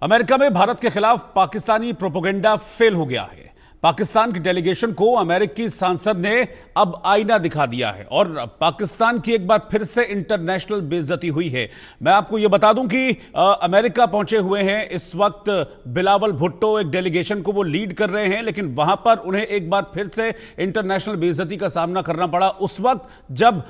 America में भारत के खिलाफ पाकिस्तानी प्रोपेगेंडा फेल हो गया है। पाकिस्तान की डेलीगेशन को अमेरिकी सांसद ने अब आईना दिखा दिया है और पाकिस्तान की एक बार फिर से इंटरनेशनल बेइज्जती हुई है। मैं आपको यह बता दूं कि अमेरिका पहुंचे हुए हैं इस वक्त बिलावल भुट्टो, एक डेलीगेशन को वो लीड कर रहे हैं, लेकिन वहां पर उन्हें एक बार फिर से इंटरनेशनल बेइज्जती का सामना करना पड़ा उस वक्त जब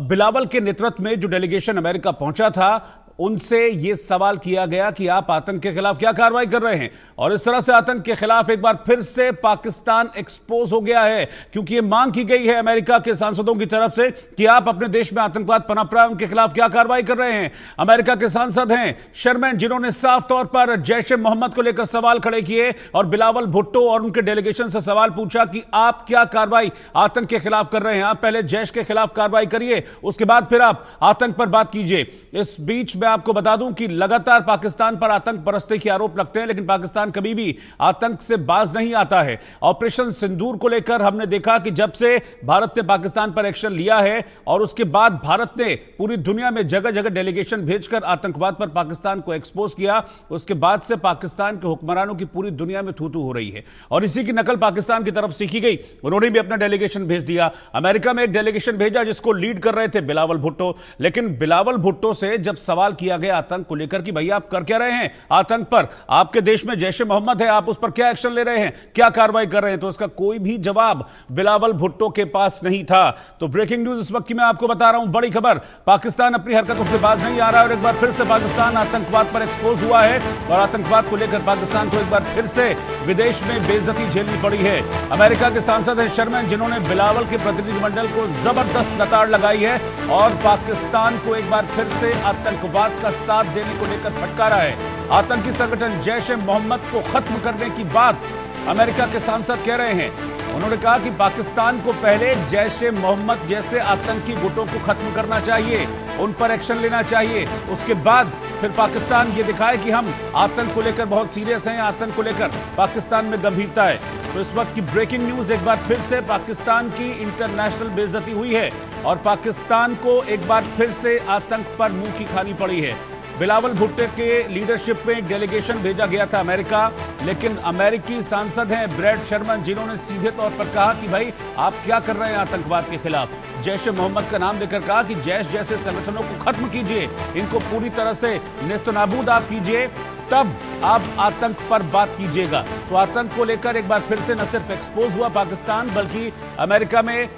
बिलावल के नेतृत्व में जो डेलीगेशन अमेरिका पहुंचा था उनसे यह सवाल किया गया कि आप आतंक के खिलाफ क्या कार्रवाई कर रहे हैं। और इस तरह से आतंक के खिलाफ एक बार फिर से पाकिस्तान एक्सपोज हो गया है, क्योंकि यह मांग की गई है अमेरिका के सांसदों की तरफ से कि आप अपने देश में आतंकवाद पनप रहा है उनके खिलाफ क्या कार्रवाई कर रहे हैं। अमेरिका के सांसद हैं शर्मैन, जिन्होंने साफ तौर पर जैश ए मोहम्मद को लेकर सवाल खड़े किए और बिलावल भुट्टो और उनके डेलीगेशन से सवाल पूछा कि आप क्या कार्रवाई आतंक के खिलाफ कर रहे हैं। आप पहले जैश के खिलाफ कार्रवाई करिए, उसके बाद फिर आप आतंक पर बात कीजिए। इस बीच मैं आपको बता दूं कि लगातार पाकिस्तान पर आतंक परस्ती के आरोप लगते हैं, लेकिन पाकिस्तान कभी भी आतंक से बाज नहीं आता है। ऑपरेशन सिंदूर को लेकर हमने देखा कि जब से भारत ने पाकिस्तान पर एक्शन लिया है और उसके बाद भारत ने पूरी दुनिया में जगह जगह डेलीगेशन भेजकर आतंकवाद पर पाकिस्तान को एक्सपोज किया, उसके बाद से पाकिस्तान के हुक्मरानों की पूरी दुनिया में थू थू हो रही है और इसी की नकल पाकिस्तान की तरफ सीखी गई। उन्होंने भी अपना डेलीगेशन भेज दिया। अमेरिका में एक डेलीगेशन भेजा जिसको लीड कर रहे थे बिलावल भुट्टो, लेकिन बिलावल भुट्टो से जब सवाल किया गया आतंक को लेकर कि भैया आप कर क्या रहे हैं आतंक पर, आपके देश में जैश ए मोहम्मद है, आप उस पर क्या एक्शन ले रहे हैं, क्या कार्रवाई कर रहे हैं, तो उसका कोई भी जवाब बिलावल भुट्टो के पास नहीं था। तो ब्रेकिंग न्यूज इस वक्त की मैं आपको बता रहा हूं, बड़ी खबर, पाकिस्तान अपनी हरकतों से बाज नहीं आ रहा है और एक बार फिर से पाकिस्तान आतंकवाद पर एक्सपोज हुआ है और आतंकवाद को लेकर पाकिस्तान को एक बार फिर से विदेश में बेइज्जती झेलनी पड़ी है। अमेरिका के सांसद हैं शर्मैन, जिन्होंने बिलावल के प्रतिनिधिमंडल को जबरदस्त लताड़ लगाई है और पाकिस्तान को एक बार फिर से आतंकवाद का साथ देने को लेकर फटकारा है। आतंकी संगठन जैश ए मोहम्मद को खत्म करने की बात अमेरिका के सांसद कह रहे हैं। उन्होंने कहा कि पाकिस्तान को पहले जैश ए मोहम्मद जैसे आतंकी गुटों को खत्म करना चाहिए, उन पर एक्शन लेना चाहिए, उसके बाद फिर पाकिस्तान ये दिखाए कि हम आतंक को लेकर बहुत सीरियस हैं, आतंक को लेकर पाकिस्तान में गंभीरता है। तो इस वक्त की ब्रेकिंग न्यूज, एक बार फिर से पाकिस्तान की इंटरनेशनल बेइज्जती हुई है और पाकिस्तान को एक बार फिर से आतंक पर मुंह की खानी पड़ी है। बिलावल भुट्टो के लीडरशिप में एक डेलीगेशन भेजा गया था अमेरिका, लेकिन अमेरिकी सांसद हैं ब्रैड शर्मन, जिन्होंने सीधे तौर पर कहा कि भाई आप क्या कर रहे हैं आतंकवाद के खिलाफ। जैश ए मोहम्मद का नाम लेकर कहा कि जैश जैसे संगठनों को खत्म कीजिए, इनको पूरी तरह से नेस्तनाबूद आप कीजिए, तब आप आतंक पर बात कीजिएगा। तो आतंक को लेकर एक बार फिर से न सिर्फ एक्सपोज हुआ पाकिस्तान, बल्कि अमेरिका में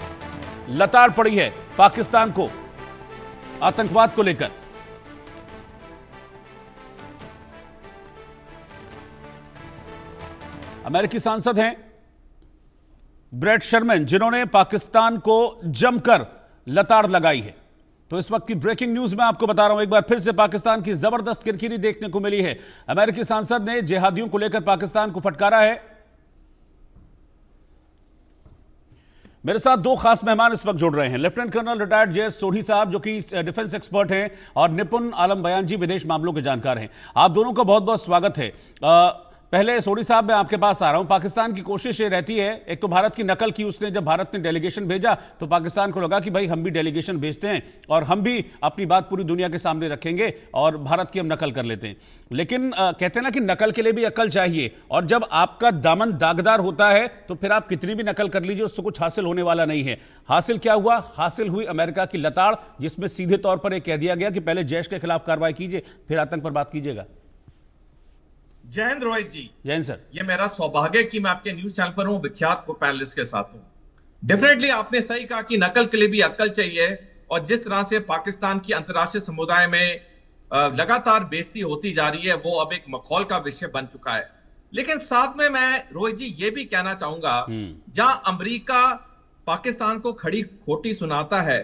लताड़ पड़ी है पाकिस्तान को आतंकवाद को लेकर। अमेरिकी सांसद हैं ब्रैड शर्मैन, जिन्होंने पाकिस्तान को जमकर लताड़ लगाई है। तो इस वक्त की ब्रेकिंग न्यूज में आपको बता रहा हूं, एक बार फिर से पाकिस्तान की जबरदस्त किरकिरी देखने को मिली है। अमेरिकी सांसद ने जिहादियों को लेकर पाकिस्तान को फटकारा है। मेरे साथ दो खास मेहमान इस वक्त जुड़ रहे हैं, लेफ्टिनेंट कर्नल रिटायर्ड जे.एस. सोढ़ी साहब, जो कि डिफेंस एक्सपर्ट हैं, और निपुण आलम बयान जी, विदेश मामलों के जानकार हैं। आप दोनों का बहुत बहुत स्वागत है। पहले सोढ़ी साहब मैं आपके पास आ रहा हूं। पाकिस्तान की कोशिश ये रहती है, एक तो भारत की नकल की उसने, जब भारत ने डेलीगेशन भेजा तो पाकिस्तान को लगा कि भाई हम भी डेलीगेशन भेजते हैं और हम भी अपनी बात पूरी दुनिया के सामने रखेंगे और भारत की हम नकल कर लेते हैं। लेकिन कहते हैं ना कि नकल के लिए भी अकल चाहिए, और जब आपका दामन दागदार होता है तो फिर आप कितनी भी नकल कर लीजिए उससे कुछ हासिल होने वाला नहीं है। हासिल क्या हुआ? हासिल हुई अमेरिका की लताड़, जिसमें सीधे तौर पर यह कह दिया गया कि पहले जैश के खिलाफ कार्रवाई कीजिए, फिर आतंक पर बात कीजिएगा। जय हिंद रोहित जी। जय हिंद सर। ये मेरा सौभाग्य कि मैं आपके न्यूज चैनल पर हूं, विख्यात को पैनलिस्ट के साथ हूं। डेफिनेटली आपने सही कहा कि नकल के लिए भी अक्ल चाहिए, और जिस तरह से पाकिस्तान की अंतर्राष्ट्रीय समुदाय में लगातार बेइज्जती होती जा रही है, वो अब एक मखौल का विषय बन चुका है। लेकिन साथ में मैं रोहित जी ये भी कहना चाहूंगा, जहां अमेरिका पाकिस्तान को खड़ी खोटी सुनाता है,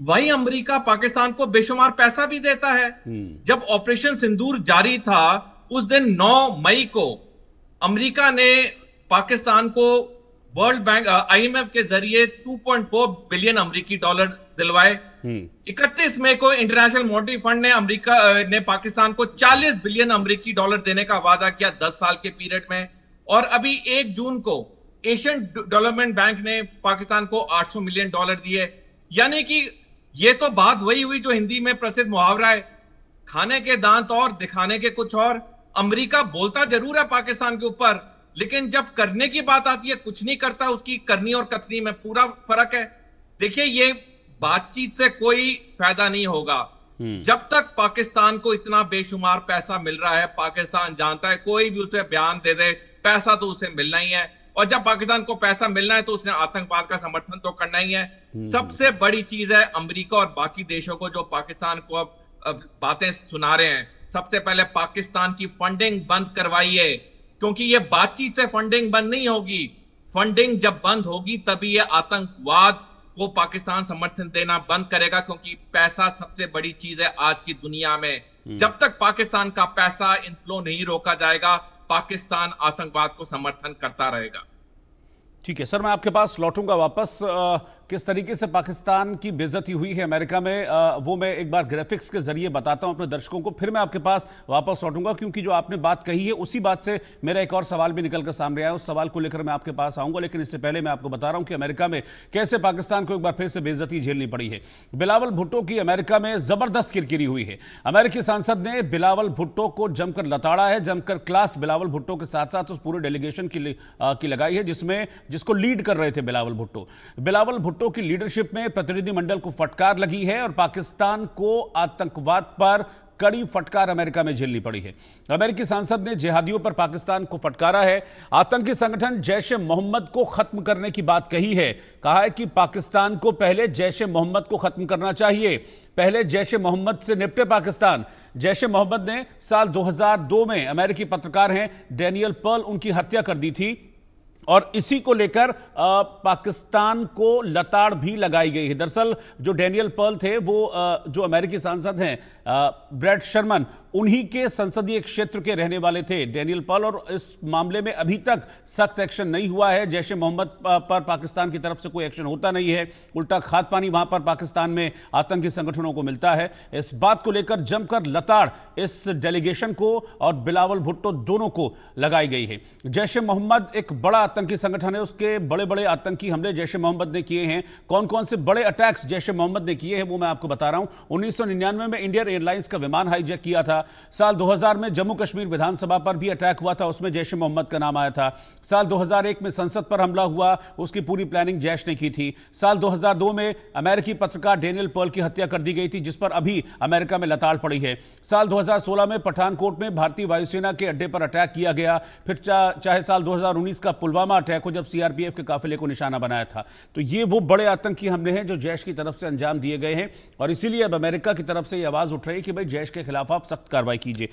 वहीं अमेरिका पाकिस्तान को बेशुमार पैसा भी देता है। जब ऑपरेशन सिंदूर जारी था उस दिन 9 मई को अमेरिका ने पाकिस्तान को वर्ल्ड बैंक IMF के जरिए 2.4 बिलियन अमेरिकी डॉलर दिलवाए। 31 मई को इंटरनेशनल मॉनेटरी फंड ने अमेरिका ने पाकिस्तान को 40 बिलियन अमेरिकी डॉलर देने का वादा किया 10 साल के पीरियड में। और अभी 1 जून को एशियन डेवलपमेंट बैंक ने पाकिस्तान को 800 मिलियन डॉलर दिए। यानी कि ये तो बात वही हुई जो हिंदी में प्रसिद्ध मुहावरा है, खाने के दांत और दिखाने के कुछ और। अमेरिका बोलता जरूर है पाकिस्तान के ऊपर, लेकिन जब करने की बात आती है कुछ नहीं करता। उसकी करनी और कथनी में पूरा फर्क है। देखिए, ये बातचीत से कोई फायदा नहीं होगा जब तक पाकिस्तान को इतना बेशुमार पैसा मिल रहा है। पाकिस्तान जानता है कोई भी उसे बयान दे दे, पैसा तो उसे मिलना ही है, और जब पाकिस्तान को पैसा मिलना है तो उसने आतंकवाद का समर्थन तो करना ही है। सबसे बड़ी चीज है अमेरिका और बाकी देशों को जो पाकिस्तान को अब बातें सुना रहे हैं, सबसे पहले पाकिस्तान की फंडिंग बंद करवाइए, क्योंकि ये बातचीत से फंडिंग बंद नहीं होगी। फंडिंग जब बंद होगी तभी ये आतंकवाद को पाकिस्तान समर्थन देना बंद करेगा, क्योंकि पैसा सबसे बड़ी चीज है आज की दुनिया में। जब तक पाकिस्तान का पैसा इनफ्लो नहीं रोका जाएगा, पाकिस्तान आतंकवाद को समर्थन करता रहेगा। ठीक है सर, मैं आपके पास लौटूंगा वापस। किस तरीके से पाकिस्तान की बेइज्जती हुई है अमेरिका में, वो मैं एक बार ग्राफिक्स के जरिए बताता हूं अपने दर्शकों को, फिर मैं आपके पास वापस लौटूंगा, क्योंकि जो आपने बात कही है उसी बात से मेरा एक और सवाल भी निकल कर सामने आया। उस सवाल को लेकर मैं आपके पास आऊंगा, लेकिन इससे पहले मैं आपको बता रहा हूं कि अमेरिका में कैसे पाकिस्तान को एक बार फिर से बेइज्जती झेलनी पड़ी है। बिलावल भुट्टो की अमेरिका में जबरदस्त किरकिरी हुई है। अमेरिकी सांसद ने बिलावल भुट्टो को जमकर लताड़ा है, जमकर क्लास बिलावल भुट्टो के साथ साथ उस पूरे डेलीगेशन की लगाई है जिसको लीड कर रहे थे बिलावल भुट्टो। बिलावल भुट्टो की लीडरशिप में प्रतिनिधिमंडल को फटकार लगी है और पाकिस्तान को आतंकवाद पर कड़ी फटकार अमेरिका में झेलनी पड़ी है। अमेरिकी सांसद ने जिहादियों पर पाकिस्तान को फटकारा है। आतंकी संगठन जैश ए मोहम्मद को खत्म करने की बात कही है। कहा है कि पाकिस्तान को पहले जैश ए मोहम्मद को खत्म करना चाहिए, पहले जैश ए मोहम्मद से निपटे पाकिस्तान। जैश ए मोहम्मद ने साल 2002 में अमेरिकी पत्रकार हैं डेनियल पर्ल, उनकी हत्या कर दी थी और इसी को लेकर पाकिस्तान को लताड़ भी लगाई गई है। दरअसल जो डेनियल पर्ल थे वो जो अमेरिकी सांसद हैं ब्रैड शर्मन, उन्हीं के संसदीय क्षेत्र के रहने वाले थे डेनियल पर्ल, और इस मामले में अभी तक सख्त एक्शन नहीं हुआ है। जैश ए मोहम्मद पर पाकिस्तान की तरफ से कोई एक्शन होता नहीं है, उल्टा खाद पानी वहां पर पाकिस्तान में आतंकी संगठनों को मिलता है। इस बात को लेकर जमकर लताड़ इस डेलीगेशन को और बिलावल भुट्टो दोनों को लगाई गई है। जैश ए मोहम्मद एक बड़ा आतंकी संगठन है, उसके बड़े बड़े आतंकी हमले जैश ए मोहम्मद ने किए हैं। कौन कौन से बड़े अटैक्स जैश ए मोहम्मद ने किए हैं वो मैं आपको बता रहा हूं। 1999 में इंडियन एयरलाइंस का विमान हाईजैक किया था। साल 2000 में जम्मू कश्मीर विधानसभा पर भी अटैक हुआ था, उसमें जैश ए मोहम्मद का नाम आया था। साल 2001 में संसद पर हमला हुआ, उसकी पूरी प्लानिंग जैश ने की थी। साल 2002 में अमेरिकी पत्रकार डेनियल पर्ल की हत्या कर दी गई थी, जिस पर अभी अमेरिका में लताड़ पड़ी है। साल 2016 में पठानकोट में भारतीय वायुसेना के अड्डे पर अटैक किया गया। फिर चाहे साल 2019 का पुलवामा अटैक हो, जब सीआरपीएफ के काफिले को निशाना बनाया था। तो ये वो बड़े आतंकी हमले हैं जो जैश की तरफ से अंजाम दिए गए हैं, और इसीलिए अब अमेरिका की तरफ से ये आवाज उठ रही है कि भाई जैश के खिलाफ आप सख्त कार्रवाई कीजिए।